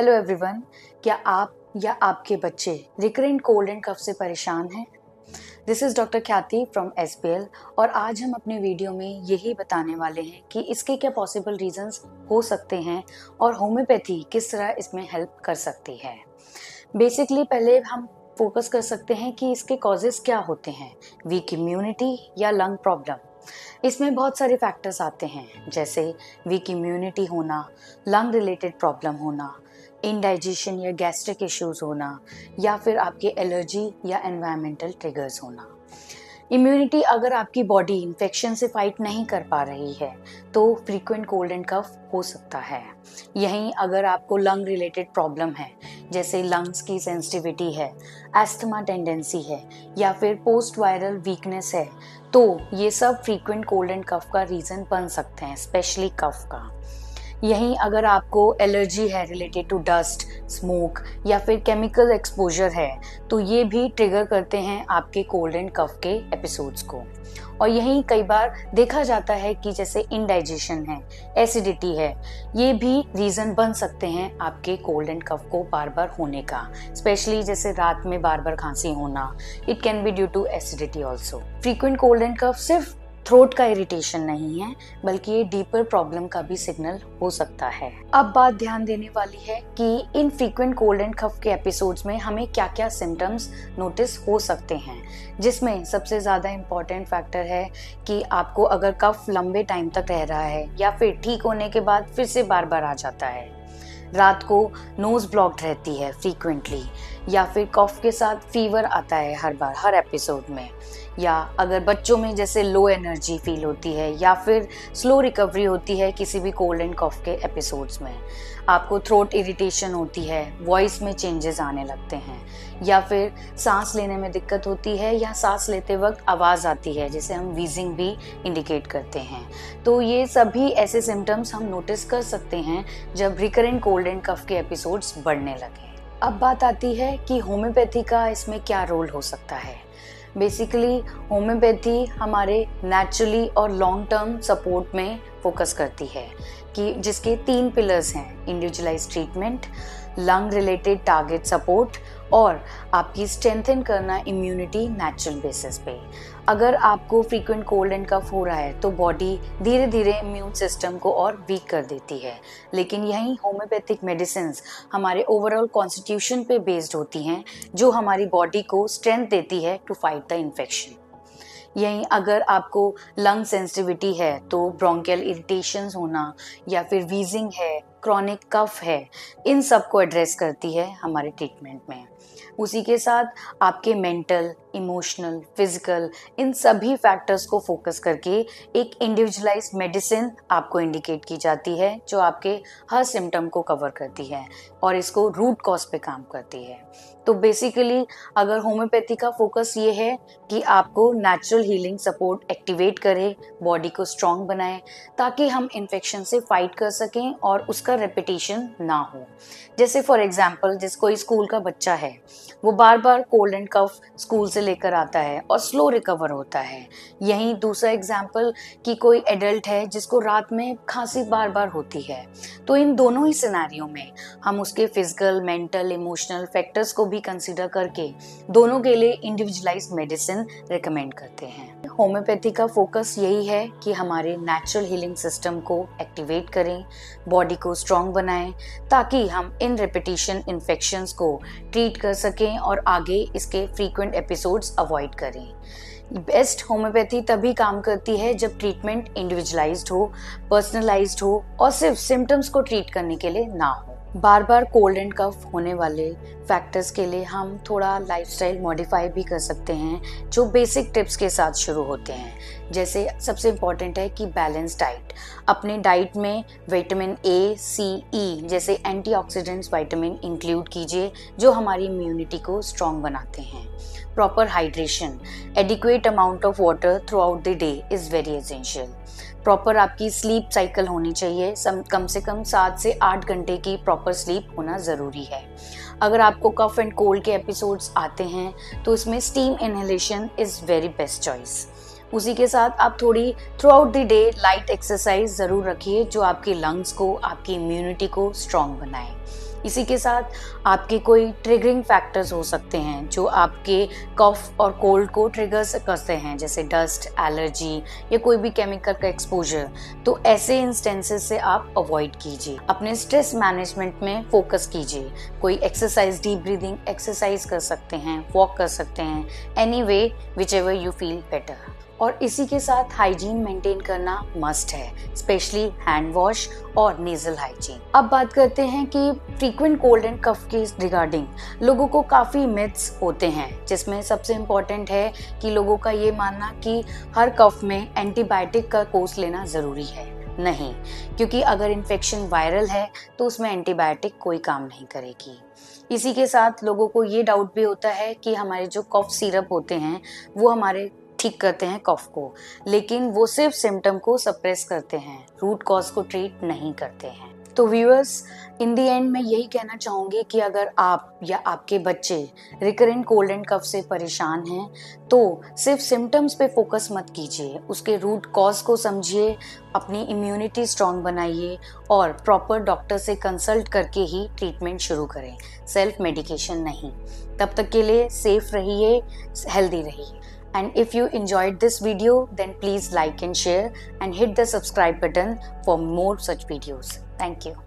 Hello everyone, क्या आप या आपके बच्चे रिकरेंट कोल्ड एंड कफ से परेशान हैं? दिस इज़ डॉक्टर ख्याति फ्रॉम एसपीएल और आज हम अपने वीडियो में यही बताने वाले हैं कि इसके क्या पॉसिबल रीजंस हो सकते हैं और होम्योपैथी किस तरह इसमें हेल्प कर सकती है। बेसिकली पहले हम फोकस कर सकते हैं कि इसके कॉजेस क्या होते हैं, वीक इम्यूनिटी या लंग प्रॉब्लम। इसमें बहुत सारे फैक्टर्स आते हैं, जैसे वीक इम्यूनिटी होना, लंग रिलेटेड प्रॉब्लम होना, इंडाइजेशन या गैस्ट्रिक इश्यूज होना, या फिर आपके एलर्जी या एनवायरमेंटल ट्रिगर्स होना। इम्यूनिटी अगर आपकी बॉडी इन्फेक्शन से फाइट नहीं कर पा रही है तो फ्रीक्वेंट कोल्ड एंड कफ हो सकता है। यहीं अगर आपको लंग रिलेटेड प्रॉब्लम है, जैसे लंग्स की सेंसिटिविटी है, एस्थमा टेंडेंसी है या फिर पोस्ट वायरल वीकनेस है, तो ये सब फ्रीक्वेंट कोल्ड एंड कफ का रीज़न बन सकते हैं, स्पेशली कफ का। यहीं अगर आपको एलर्जी है रिलेटेड टू डस्ट, स्मोक या फिर केमिकल एक्सपोजर है, तो ये भी ट्रिगर करते हैं आपके कोल्ड एंड कफ के एपिसोड्स को। और यहीं कई बार देखा जाता है कि जैसे इंडाइजेशन है, एसिडिटी है, ये भी रीज़न बन सकते हैं आपके कोल्ड एंड कफ को बार बार होने का, स्पेशली जैसे रात में बार बार खांसी होना। It can be due to acidity also. Frequent cold and cough सिर्फ थ्रोट का इरिटेशन नहीं है, बल्कि ये डीपर प्रॉब्लम का भी सिग्नल हो सकता है। अब बात ध्यान देने वाली है कि इन फ्रीक्वेंट कोल्ड एंड कफ के एपिसोड्स में हमें क्या क्या सिम्टम्स नोटिस हो सकते हैं, जिसमें सबसे ज़्यादा इम्पॉर्टेंट फैक्टर है कि आपको अगर कफ लंबे टाइम तक रह रहा है या फिर ठीक होने के बाद फिर से बार बार आ जाता है, रात को नोज ब्लॉक्ड रहती है फ्रीक्वेंटली, या फिर कफ के साथ फीवर आता है हर बार हर एपिसोड में, या अगर बच्चों में जैसे लो एनर्जी फील होती है या फिर स्लो रिकवरी होती है किसी भी कोल्ड एंड कफ के एपिसोड्स में, आपको थ्रोट इरिटेशन होती है, वॉइस में चेंजेस आने लगते हैं, या फिर सांस लेने में दिक्कत होती है या सांस लेते वक्त आवाज़ आती है जिसे हम वीजिंग भी इंडिकेट करते हैं, तो ये सभी ऐसे सिम्टम्स हम नोटिस कर सकते हैं जब रिकरेंट कोल्ड एंड कफ के एपिसोड्स बढ़ने लगे। अब बात आती है कि होम्योपैथी का इसमें क्या रोल हो सकता है। बेसिकली होम्योपैथी हमारे नेचुरली और लॉन्ग टर्म सपोर्ट में फोकस करती है, कि जिसके 3 पिलर्स हैं: individualised treatment, lung related target support और आपकी स्ट्रेंथन करना इम्यूनिटी नेचुरल बेसिस पे। अगर आपको फ्रीक्वेंट कोल्ड एंड कफ हो रहा है तो बॉडी धीरे धीरे इम्यून सिस्टम को और वीक कर देती है, लेकिन यही होम्योपैथिक मेडिसिन्स हमारे ओवरऑल कॉन्स्टिट्यूशन पे बेस्ड होती हैं, जो हमारी बॉडी को स्ट्रेंथ देती है टू फाइट द इन्फेक्शन। यहीं अगर आपको लंग सेंसिटिविटी है तो ब्रोंकियल इरिटेशंस होना या फिर वीजिंग है, क्रॉनिक कफ है, इन सब को एड्रेस करती है हमारे ट्रीटमेंट में। उसी के साथ आपके मेंटल, इमोशनल, फिजिकल, इन सभी फैक्टर्स को फोकस करके एक इंडिविजुअलाइज्ड मेडिसिन आपको इंडिकेट की जाती है, जो आपके हर सिम्टम को कवर करती है और इसको रूट कॉज पे काम करती है। तो बेसिकली अगर होम्योपैथी का फोकस ये है कि आपको नेचुरल हीलिंग सपोर्ट एक्टिवेट करे, बॉडी को स्ट्रॉन्ग बनाए, ताकि हम इन्फेक्शन से फाइट कर सकें और उसका रेपिटेशन ना हो। जैसे फॉर एग्जांपल, जिस कोई स्कूल का बच्चा है, वो बार बार कोल्ड एंड कफ स्कूल से लेकर आता है और स्लो रिकवर होता है। यहीं दूसरा एग्जांपल कि कोई एडल्ट है जिसको रात में खांसी बार बार होती है, तो इन दोनों ही सिनेरियो में हम उसके फिजिकल, मेंटल, इमोशनल फैक्टर्स को भी कंसीडर करके दोनों के लिए इंडिविजुअलाइज्ड मेडिसिन रिकमेंड करते हैं। होम्योपैथी का फोकस यही है कि हमारे नेचुरल हीलिंग सिस्टम को एक्टिवेट करें, बॉडी को स्ट्रॉन्ग बनाएं, ताकि हम इन रेपिटेशन इन्फेक्शंस को ट्रीट कर सकें और आगे इसके फ्रीक्वेंट एपिसोड्स अवॉइड करें। बेस्ट होम्योपैथी तभी काम करती है जब ट्रीटमेंट इंडिविजुअलाइज्ड हो, पर्सनलाइज्ड हो और सिर्फ सिम्टम्स को ट्रीट करने के लिए ना हो। बार बार कोल्ड एंड कफ होने वाले फैक्टर्स के लिए हम थोड़ा लाइफस्टाइल मॉडिफाई भी कर सकते हैं, जो बेसिक टिप्स के साथ शुरू होते हैं। जैसे सबसे इम्पॉर्टेंट है कि बैलेंस डाइट। अपने डाइट में विटामिन ए, सी, ई जैसे एंटीऑक्सीडेंट्स विटामिन इंक्लूड कीजिए, जो हमारी इम्यूनिटी को स्ट्रॉन्ग बनाते हैं। Proper hydration, adequate amount of water through out the day is very essential. Proper आपकी स्लीप साइकिल होनी चाहिए, कम से कम 7 से 8 घंटे की प्रॉपर स्लीप होना ज़रूरी है। अगर आपको कफ एंड कोल्ड के एपिसोड्स आते हैं तो इसमें steam inhalation is very best choice. उसी के साथ आप थोड़ी through out the day light exercise ज़रूर रखिए, जो आपके लंग्स को, आपकी इम्यूनिटी को स्ट्रॉन्ग बनाए। इसी के साथ आपके कोई ट्रिगरिंग फैक्टर्स हो सकते हैं जो आपके कफ और कोल्ड को ट्रिगर करते हैं, जैसे डस्ट, एलर्जी या कोई भी केमिकल का एक्सपोजर। तो ऐसे इंस्टेंसेस से आप अवॉइड कीजिए। अपने स्ट्रेस मैनेजमेंट में फोकस कीजिए। कोई एक्सरसाइज, डीप ब्रीदिंग एक्सरसाइज कर सकते हैं, वॉक कर सकते हैं, any way which ever you feel better. और इसी के साथ हाइजीन मेंटेन करना मस्ट है, स्पेशली हैंड वॉश और नेजल हाइजीन। अब बात करते हैं कि फ्रीक्वेंट कोल्ड एंड कफ के रिगार्डिंग लोगों को काफ़ी मिथ्स होते हैं, जिसमें सबसे इम्पॉर्टेंट है कि लोगों का ये मानना कि हर कफ में एंटीबायोटिक का कोर्स लेना ज़रूरी है। नहीं, क्योंकि अगर इन्फेक्शन वायरल है तो उसमें एंटीबायोटिक कोई काम नहीं करेगी। इसी के साथ लोगों को ये डाउट भी होता है कि हमारे जो कफ सिरप होते हैं वो हमारे ठीक करते हैं कफ को, लेकिन वो सिर्फ सिम्टम को सप्रेस करते हैं, रूट कॉज को ट्रीट नहीं करते हैं। तो व्यूअर्स, इन दी एंड मैं यही कहना चाहूँगी कि अगर आप या आपके बच्चे रिकरेंट कोल्ड एंड कफ से परेशान हैं तो सिर्फ सिम्टम्स पे फोकस मत कीजिए, उसके रूट कॉज को समझिए, अपनी इम्यूनिटी स्ट्रॉन्ग बनाइए और प्रॉपर डॉक्टर से कंसल्ट करके ही ट्रीटमेंट शुरू करें, सेल्फ मेडिकेशन नहीं। तब तक के लिए सेफ रहिए, हेल्दी रहिए। And if you enjoyed this video, then please like and share and hit the subscribe button for more such videos. Thank you.